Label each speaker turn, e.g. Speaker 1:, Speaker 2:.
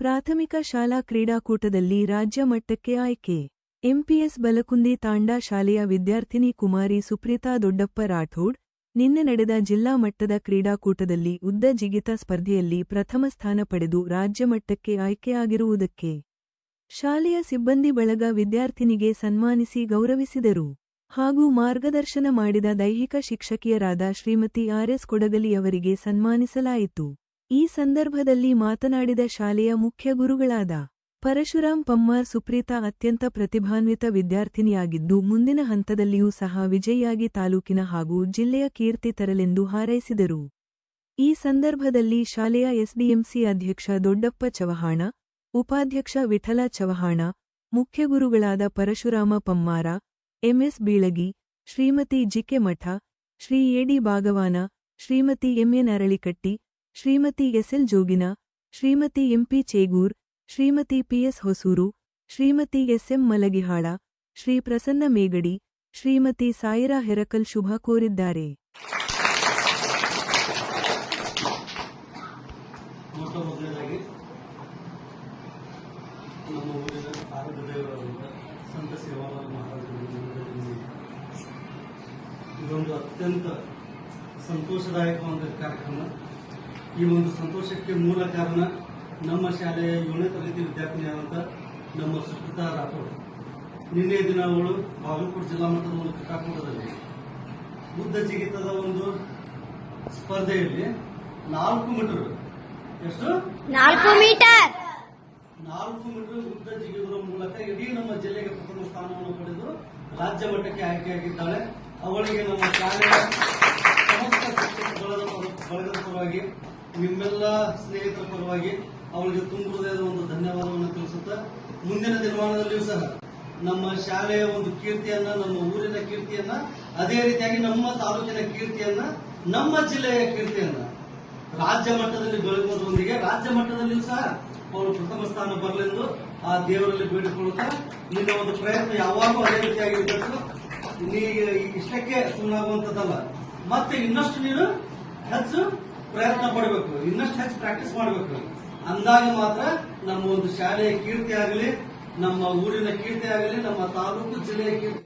Speaker 1: ಪ್ರಾಥಮಿಕ ಶಾಲಾ ಕ್ರೀಡಾಕೂಟದಲ್ಲಿ ರಾಜ್ಯ ಮಟ್ಟಕ್ಕೆ ಆಯ್ಕೆ. ಎಂಪಿಎಸ್ ಬಲಕುಂದಿ ತಾಂಡಾ ಶಾಲೆಯ ವಿದ್ಯಾರ್ಥಿನಿ ಕುಮಾರಿ ಸುಪ್ರೀತಾ ದೊಡ್ಡಪ್ಪ ರಾಠೋಡ್ ನಿನ್ನೆ ನಡೆದ ಜಿಲ್ಲಾ ಮಟ್ಟದ ಕ್ರೀಡಾಕೂಟದಲ್ಲಿ ಉದ್ದ ಜಿಗಿತ ಸ್ಪರ್ಧೆಯಲ್ಲಿ ಪ್ರಥಮ ಸ್ಥಾನ ಪಡೆದು ರಾಜ್ಯ ಮಟ್ಟಕ್ಕೆ ಆಯ್ಕೆಯಾಗಿರುವುದಕ್ಕೆ ಶಾಲೆಯ ಸಿಬ್ಬಂದಿ ಬಳಗ ವಿದ್ಯಾರ್ಥಿನಿಗೆ ಸನ್ಮಾನಿಸಿ ಗೌರವಿಸಿದರು. ಹಾಗೂ ಮಾರ್ಗದರ್ಶನ ಮಾಡಿದ ದೈಹಿಕ ಶಿಕ್ಷಕಿಯರಾದ ಶ್ರೀಮತಿ ಆರ್.ಎಸ್. ಕೊಡಗಲಿಯವರಿಗೆ ಸನ್ಮಾನಿಸಲಾಯಿತು. ಈ ಸಂದರ್ಭದಲ್ಲಿ ಮಾತನಾಡಿದ ಶಾಲೆಯ ಮುಖ್ಯ ಗುರುಗಳಾದ ಪರಶುರಾಮ್ ಪಮ್ಮಾರ್ ಸುಪ್ರೀತಾ ಅತ್ಯಂತ ಪ್ರತಿಭಾನ್ವಿತ ವಿದ್ಯಾರ್ಥಿನಿಯಾಗಿದ್ದು ಮುಂದಿನ ಹಂತದಲ್ಲಿಯೂ ಸಹ ವಿಜಯಿಯಾಗಿ ತಾಲೂಕಿನ ಹಾಗೂ ಜಿಲ್ಲೆಯ ಕೀರ್ತಿ ತರಲೆಂದು ಹಾರೈಸಿದರು. ಈ ಸಂದರ್ಭದಲ್ಲಿ ಶಾಲೆಯ ಎಸ್ಡಿಎಂಸಿ ಅಧ್ಯಕ್ಷ ದೊಡ್ಡಪ್ಪ ಚವಹಾಣ, ಉಪಾಧ್ಯಕ್ಷ ವಿಠಲ ಚವಹಾಣ, ಮುಖ್ಯಗುರುಗಳಾದ Parashuram Pammar, M S Bilagi, Shrimati G K Math, Shri A D Bhagwan, Shrimati M N Aralikatti, Shrimati S L Jogin, Shrimati M P Chegur, Shrimati P S Hosur, Shrimati S M Malagihal, Shri Prasanna Megadi, Shrimati Saira Herakal ಶುಭ ಕೋರಿದ್ದಾರೆ.
Speaker 2: ಇದೊಂದು ಅತ್ಯಂತ ಸಂತೋಷದಾಯಕವಾದ ಕಾರ್ಯಕ್ರಮ. ಈ ಒಂದು ಸಂತೋಷಕ್ಕೆ ಮೂಲ ಕಾರಣ ನಮ್ಮ ಶಾಲೆಯ 7ನೇ ತರಗತಿ ವಿದ್ಯಾರ್ಥಿನಿಯಾದಂಥ ನಮ್ಮ ಸುಪ್ರೀತಾ ರಾಠೋಡ್. ನಿನ್ನೆ ದಿನ ಅವಳು ಬಾಗಲಕೋಟೆ ಜಿಲ್ಲಾ ಮಟ್ಟದ ಒಂದು ಕ್ರೀಡಾಕೂಟದಲ್ಲಿ ಉದ್ದ ಜಿಗಿತದ ಒಂದು ಸ್ಪರ್ಧೆಯಲ್ಲಿ 4 ಮೀಟರ್ ಎಷ್ಟು 4 ಮೀಟರ್ ಉದ್ದ ಜಿಗಿಯುವುದರ ಮೂಲಕ ಇಡೀ ನಮ್ಮ ಜಿಲ್ಲೆಗೆ ಪ್ರಥಮ ಸ್ಥಾನವನ್ನು ಪಡೆದು ರಾಜ್ಯ ಮಟ್ಟಕ್ಕೆ ಆಯ್ಕೆಯಾಗಿದ್ದಾಳೆ. ಅವಳಿಗೆ ನಮ್ಮ ಶಾಲೆಯ ಸಮಸ್ತ ಶಿಕ್ಷಕ ಬಳಗದ ಪರವಾಗಿ, ನಿಮ್ಮೆಲ್ಲ ಸ್ನೇಹಿತರ ಪರವಾಗಿ ಅವಳಿಗೆ ತುಂಬ ಹೃದಯದ ಒಂದು ಧನ್ಯವಾದವನ್ನು ತಿಳಿಸುತ್ತಾ, ಮುಂದಿನ ದಿನಮಾನದಲ್ಲಿಯೂ ಸಹ ನಮ್ಮ ಶಾಲೆಯ ಒಂದು ಕೀರ್ತಿಯನ್ನ, ನಮ್ಮ ಊರಿನ ಕೀರ್ತಿಯನ್ನ, ಅದೇ ರೀತಿಯಾಗಿ ನಮ್ಮ ತಾಲೂಕಿನ ಕೀರ್ತಿಯನ್ನ, ನಮ್ಮ ಜಿಲ್ಲೆಯ ಕೀರ್ತಿಯನ್ನ ರಾಜ್ಯ ಮಟ್ಟದಲ್ಲಿ ಬೆಳಗುವುದರೊಂದಿಗೆ ರಾಜ್ಯ ಮಟ್ಟದಲ್ಲಿಯೂ ಸಹ ಅವಳು ಪ್ರಥಮ ಸ್ಥಾನ ಬರಲೆಂದು ಆ ದೇವರಲ್ಲಿ ಬೇಡಿಕೊಳ್ಳುತ್ತಾ, ನಿನ್ನ ಒಂದು ಪ್ರಯತ್ನ ಯಾವಾಗಲೂ ಅದೇ ರೀತಿಯಾಗಿರಬೇಕು. ಇಷ್ಟಕ್ಕೆ ಸುಮ್ಮನಾಗುವಂತದ್ದಲ್ಲ, ಮತ್ತೆ ಇನ್ನಷ್ಟು ನೀನು ಹೆಚ್ಚು ಪ್ರಯತ್ನ ಪಡಬೇಕು, ಇನ್ನಷ್ಟು ಹೆಚ್ಚು ಪ್ರಾಕ್ಟೀಸ್ ಮಾಡಬೇಕು. ಅಂದಾಗ ಮಾತ್ರ ನಮ್ಮ ಒಂದು ಶಾಲೆಯ ಕೀರ್ತಿ ಆಗಲಿ, ನಮ್ಮ ಊರಿನ ಕೀರ್ತಿ ಆಗಲಿ, ನಮ್ಮ ತಾಲೂಕು ಜಿಲ್ಲೆಯ ಕೀರ್ತಿ